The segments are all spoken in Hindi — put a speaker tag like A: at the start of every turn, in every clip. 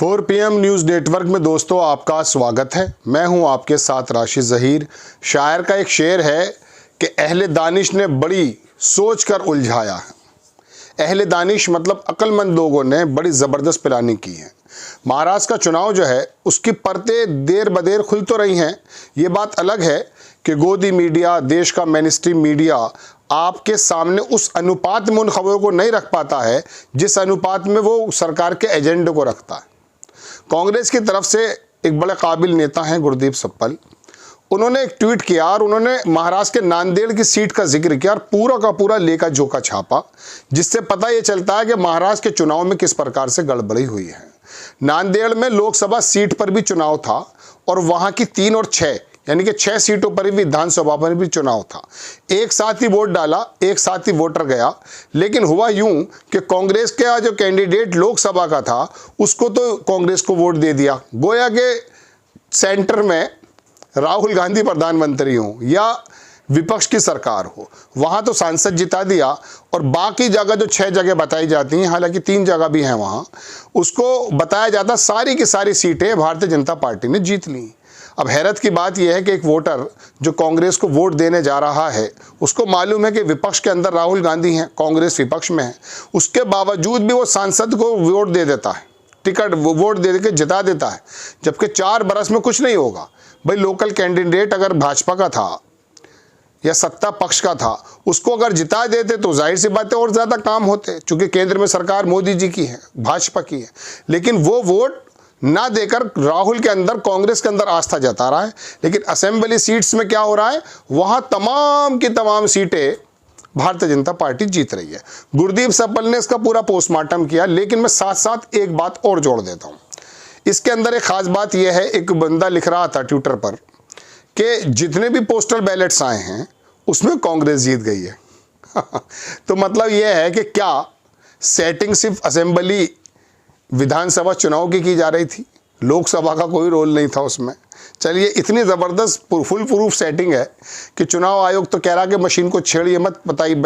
A: 4 PM न्यूज़ नेटवर्क में दोस्तों आपका स्वागत है। मैं हूं आपके साथ राशिद ज़हीर। शायर का एक शेर है कि अहले दानिश ने बड़ी सोच कर उलझाया है। अहले दानिश मतलब अक्लमंद लोगों ने बड़ी ज़बरदस्त प्लानिंग की है। महाराष्ट्र का चुनाव जो है उसकी परतें देर बदेर खुल तो रही हैं। ये बात अलग है कि गोदी मीडिया, देश का मेनस्ट्रीम मीडिया आपके सामने उस अनुपात में उन खबरों को नहीं रख पाता है जिस अनुपात में वो सरकार के एजेंडे को रखता है। कांग्रेस की तरफ से एक बड़े काबिल नेता हैं गुरदीप सप्पल, उन्होंने एक ट्वीट किया और उन्होंने महाराष्ट्र के नांदेड़ की सीट का जिक्र किया और पूरा का पूरा लेखा जोखा छापा, जिससे पता ये चलता है कि महाराष्ट्र के चुनाव में किस प्रकार से गड़बड़ी हुई है। नांदेड़ में लोकसभा सीट पर भी चुनाव था और वहां की 3 और 6 यानी कि 6 सीटों पर भी विधानसभा पर भी चुनाव था। एक साथ ही वोट डाला, एक साथ ही वोटर गया, लेकिन हुआ यूं कि कांग्रेस का जो कैंडिडेट लोकसभा का था उसको तो कांग्रेस को वोट दे दिया। गोया के सेंटर में राहुल गांधी प्रधानमंत्री हो या विपक्ष की सरकार हो, वहां तो सांसद जिता दिया और बाकी जगह जो 6 जगह बताई जाती हैं, हालांकि 3 जगह भी हैं वहां, उसको बताया जाता सारी की सारी सीटें भारतीय जनता पार्टी ने जीत ली। अब हैरत की बात यह है कि एक वोटर जो कांग्रेस को वोट देने जा रहा है उसको मालूम है कि विपक्ष के अंदर राहुल गांधी हैं, कांग्रेस विपक्ष में है, उसके बावजूद भी वो सांसद को वोट दे देता है, टिकट वोट दे के जिता देता है, जबकि 4 बरस में कुछ नहीं होगा। भाई लोकल कैंडिडेट अगर भाजपा का था या सत्ता पक्ष का था, उसको अगर जिता देते तो जाहिर सी बात है और ज़्यादा काम होते, चूँकि केंद्र में सरकार मोदी जी की है, भाजपा की है। लेकिन वो वोट ना देकर राहुल के अंदर, कांग्रेस के अंदर आस्था जता रहा है। लेकिन असेंबली सीट्स में क्या हो रहा है, वहां तमाम की तमाम सीटें भारतीय जनता पार्टी जीत रही है। गुरदीप सप्पल ने इसका पूरा पोस्टमार्टम किया, लेकिन मैं साथ साथ एक बात और जोड़ देता हूं। इसके अंदर एक खास बात यह है, एक बंदा लिख रहा था ट्विटर पर कि जितने भी पोस्टल बैलेट्स आए हैं उसमें कांग्रेस जीत गई है। तो मतलब यह है कि क्या सेटिंग सिर्फ असेंबली विधानसभा चुनाव की जा रही थी, लोकसभा का कोई रोल नहीं था उसमें। चलिए, इतनी ज़बरदस्त फुल प्रूफ सेटिंग है कि चुनाव आयोग तो कह रहा कि मशीन को छेड़िए मत, बताइए,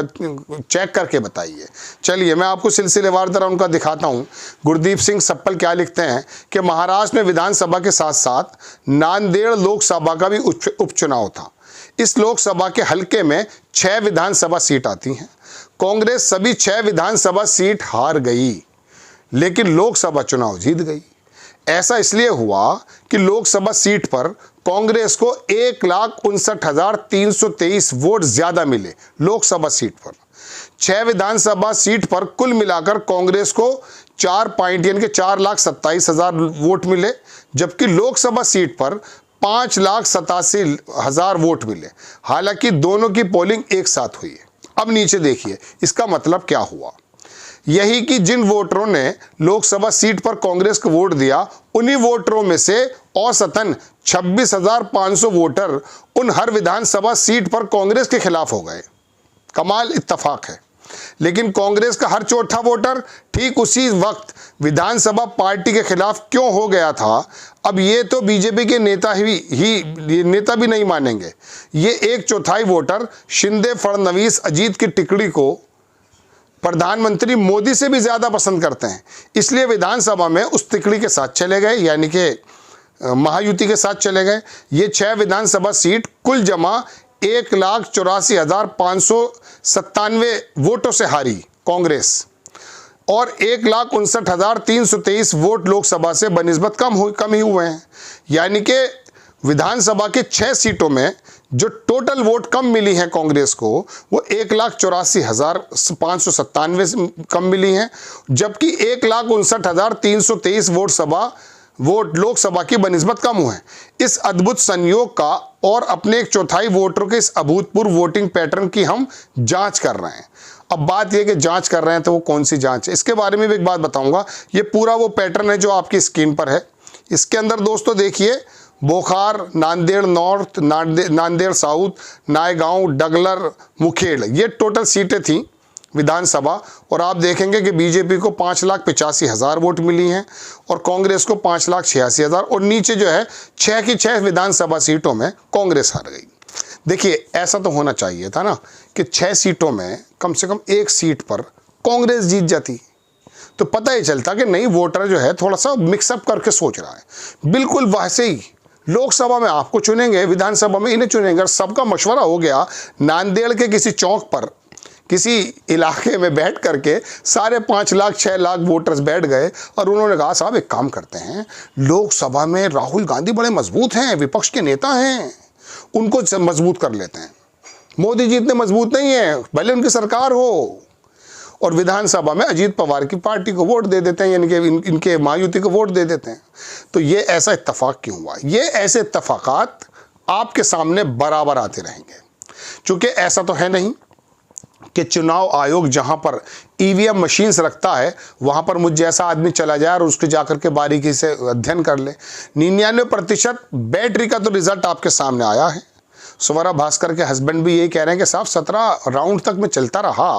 A: चेक करके बताइए। चलिए मैं आपको सिलसिलेवार तरह उनका दिखाता हूँ। गुरदीप सिंह सप्पल क्या लिखते हैं कि महाराष्ट्र में विधानसभा के साथ साथ नांदेड़ लोकसभा का भी उपचुनाव था। इस लोकसभा के हल्के में 6 विधानसभा सीट आती हैं। कांग्रेस सभी 6 विधानसभा सीट हार गई, लेकिन लोकसभा चुनाव जीत गई। ऐसा इसलिए हुआ कि लोकसभा सीट पर कांग्रेस को 1,59,323 वोट ज्यादा मिले। लोकसभा सीट पर 6 विधानसभा सीट पर कुल मिलाकर कांग्रेस को 4 पॉइंट यानी कि 4,27,000 वोट मिले, जबकि लोकसभा सीट पर 5,87,000 वोट मिले। हालांकि दोनों की पोलिंग एक साथ हुई है। अब नीचे देखिए, इसका मतलब क्या हुआ। यही कि जिन वोटरों ने लोकसभा सीट पर कांग्रेस को वोट दिया, उन्हीं वोटरों में से औसतन 26,500 वोटर उन हर विधानसभा सीट पर कांग्रेस के खिलाफ हो गए। कमाल इत्तेफाक है। लेकिन कांग्रेस का हर चौथा वोटर ठीक उसी वक्त विधानसभा पार्टी के खिलाफ क्यों हो गया था, अब ये तो बीजेपी के नेता भी नहीं मानेंगे। ये 1/4 वोटर शिंदे, फडणवीस, अजीत की टिकड़ी को प्रधानमंत्री मोदी से भी ज्यादा पसंद करते हैं, इसलिए विधानसभा में उस तिकड़ी के साथ चले गए, यानी कि महायुति के साथ चले गए। ये 6 विधानसभा सीट कुल जमा 1,84,597 वोटों से हारी कांग्रेस और 1,59,323 वोट लोकसभा से बनिस्बत कम ही हुए हैं। यानी कि विधानसभा के 6 सीटों में जो टोटल वोट कम मिली हैं कांग्रेस को, वो 1,84,597 कम मिली हैं, जबकि 1,59,323 वोट लोकसभा की बनिस्बत कम हुए हैं। इस अद्भुत संयोग का और अपने 1/4 वोटरों के इस अभूतपूर्व वोटिंग पैटर्न की हम जांच कर रहे हैं। अब बात यह कि जांच कर रहे हैं तो वो कौन सी जांच है, इसके बारे में भी एक बात बताऊंगा। ये पूरा वो पैटर्न है जो आपकी स्क्रीन पर है। इसके अंदर दोस्तों देखिए, बोखार, नांदेड़ नॉर्थ, नांदेड़ साउथ, नायगांव, डगलर, मुखेड़, ये टोटल सीटें थीं विधानसभा। और आप देखेंगे कि बीजेपी को 5,85,000 वोट मिली हैं और कांग्रेस को 5,86,000, और नीचे जो है 6 की 6 विधानसभा सीटों में कांग्रेस हार गई। देखिए, ऐसा तो होना चाहिए था ना कि 6 सीटों में कम से कम 1 सीट पर कांग्रेस जीत जाती। तो पता ही चलता कि नहीं, वोटर जो है थोड़ा सा मिक्सअप करके सोच रहा है। बिल्कुल वैसे ही लोकसभा में आपको चुनेंगे, विधानसभा में इन्हें चुनेंगे। और सबका मशवरा हो गया, नांदेड़ के किसी चौक पर किसी इलाके में बैठ करके सारे 5 लाख 6 लाख वोटर्स बैठ गए और उन्होंने कहा साहब एक काम करते हैं, लोकसभा में राहुल गांधी बड़े मजबूत हैं, विपक्ष के नेता हैं, उनको मजबूत कर लेते हैं। मोदी जी इतने मजबूत नहीं है, भले उनकी सरकार हो। और विधानसभा में अजीत पवार की पार्टी को वोट दे देते हैं, यानी कि इनके महायुति को वोट दे देते हैं। तो ये ऐसा इत्तेफाक क्यों हुआ? ये ऐसे इत्तेफाकात आपके सामने बराबर आते रहेंगे, क्योंकि ऐसा तो है नहीं कि चुनाव आयोग जहां पर ईवीएम मशीन्स रखता है वहां पर मुझ जैसा आदमी चला जाए और उसके जाकर के बारीकी से अध्ययन कर ले। 99% बैटरी का तो रिजल्ट आपके सामने आया है। स्वरा भास्कर के हस्बैंड भी यही कह रहे हैं कि साहब 17 राउंड तक मैं चलता रहा,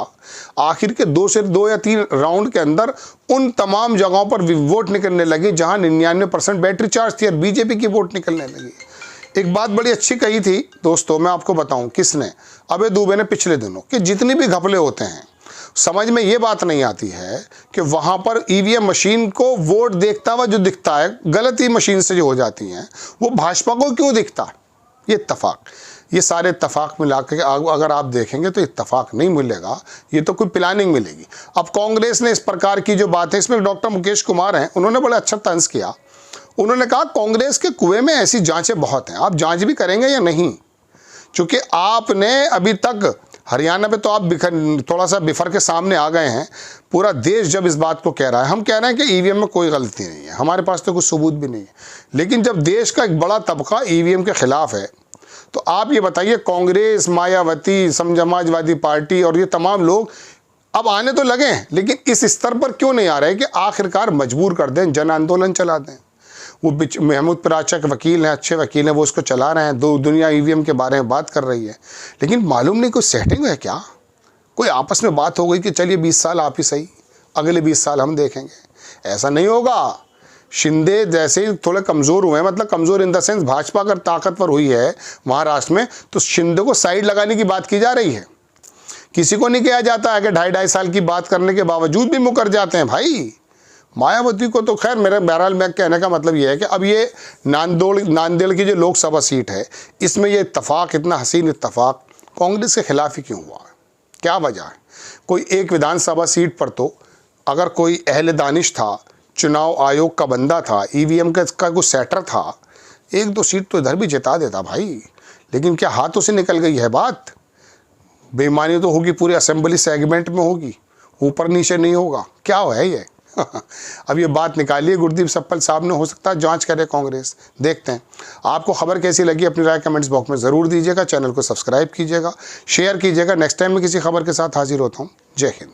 A: आखिर के 2 या 3 राउंड के अंदर उन तमाम जगहों पर वोट निकलने लगी जहां 99% बैटरी चार्ज थी और बीजेपी की वोट निकलने लगी। एक बात बड़ी अच्छी कही थी दोस्तों, मैं आपको बताऊं किसने, अभय दुबे ने पिछले दिनों, कि जितनी भी घपले होते हैं समझ में ये बात नहीं आती है कि वहां पर ईवीएम मशीन को वोट देखता हुआ जो दिखता है, गलत ही मशीन से जो हो जाती हैं, वो भाजपा को क्यों दिखता है? ये इत्तेफाक, ये सारे इत्तेफाक मिला के अगर आप देखेंगे तो इत्तेफाक नहीं मिलेगा, ये तो कोई प्लानिंग मिलेगी। अब कांग्रेस ने इस प्रकार की जो बात है, इसमें डॉक्टर मुकेश कुमार हैं, उन्होंने बड़ा अच्छा तंज किया। उन्होंने कहा कांग्रेस के कुएं में ऐसी जांचें बहुत हैं, आप जांच भी करेंगे या नहीं? क्योंकि आपने अभी तक हरियाणा में तो आप थोड़ा सा बिफर के सामने आ गए हैं। पूरा देश जब इस बात को कह रहा है, हम कह रहे हैं कि ईवीएम में कोई गलती नहीं है, हमारे पास तो कुछ सबूत भी नहीं है, लेकिन जब देश का एक बड़ा तबका ईवीएम के खिलाफ है, तो आप ये बताइए कांग्रेस, मायावती, समाजवादी पार्टी और ये तमाम लोग अब आने तो लगे हैं, लेकिन इस स्तर पर क्यों नहीं आ रहे कि आखिरकार मजबूर कर दें, जन आंदोलन चला दें। वो महमूद पराचा के वकील हैं, अच्छे वकील हैं, वो उसको चला रहे हैं, दुनिया ईवीएम के बारे में बात कर रही है, लेकिन मालूम नहीं कोई सेटिंग है क्या, कोई आपस में बात हो गई कि चलिए 20 साल आप ही सही, अगले 20 साल हम देखेंगे। ऐसा नहीं होगा। शिंदे जैसे ही थोड़े कमज़ोर हुए, मतलब कमज़ोर इन द सेंस भाजपा अगर ताकतवर हुई है महाराष्ट्र में, तो शिंदे को साइड लगाने की बात की जा रही है। किसी को नहीं कहा जाता है कि 2.5 साल की बात करने के बावजूद भी मुकर जाते हैं भाई। मायावती को तो खैर, मेरे बहरहाल मैं कहने का मतलब ये है कि अब ये नांदेड़ की जो लोकसभा सीट है, इसमें ये इत्तेफाक, इतना हसीन इत्तेफाक कांग्रेस के खिलाफ ही क्यों हुआ? क्या वजह है? कोई एक विधानसभा सीट पर तो अगर कोई अहले दानिश था, चुनाव आयोग का बंदा था, ईवीएम का कुछ सेटर था, 1-2 सीट तो इधर भी जिता देता भाई। लेकिन क्या हाथों से निकल गई है बात? बेईमानी तो होगी, पूरे असेंबली सेगमेंट में होगी, ऊपर नीचे नहीं होगा। क्या है ये? अब ये बात निकालिए गुरदीप सप्पल साहब ने, हो सकता है जांच करे कांग्रेस। देखते हैं आपको खबर कैसी लगी, अपनी राय कमेंट्स बॉक्स में ज़रूर दीजिएगा। चैनल को सब्सक्राइब कीजिएगा, शेयर कीजिएगा। नेक्स्ट टाइम में किसी खबर के साथ हाजिर होता हूँ। जय हिंद।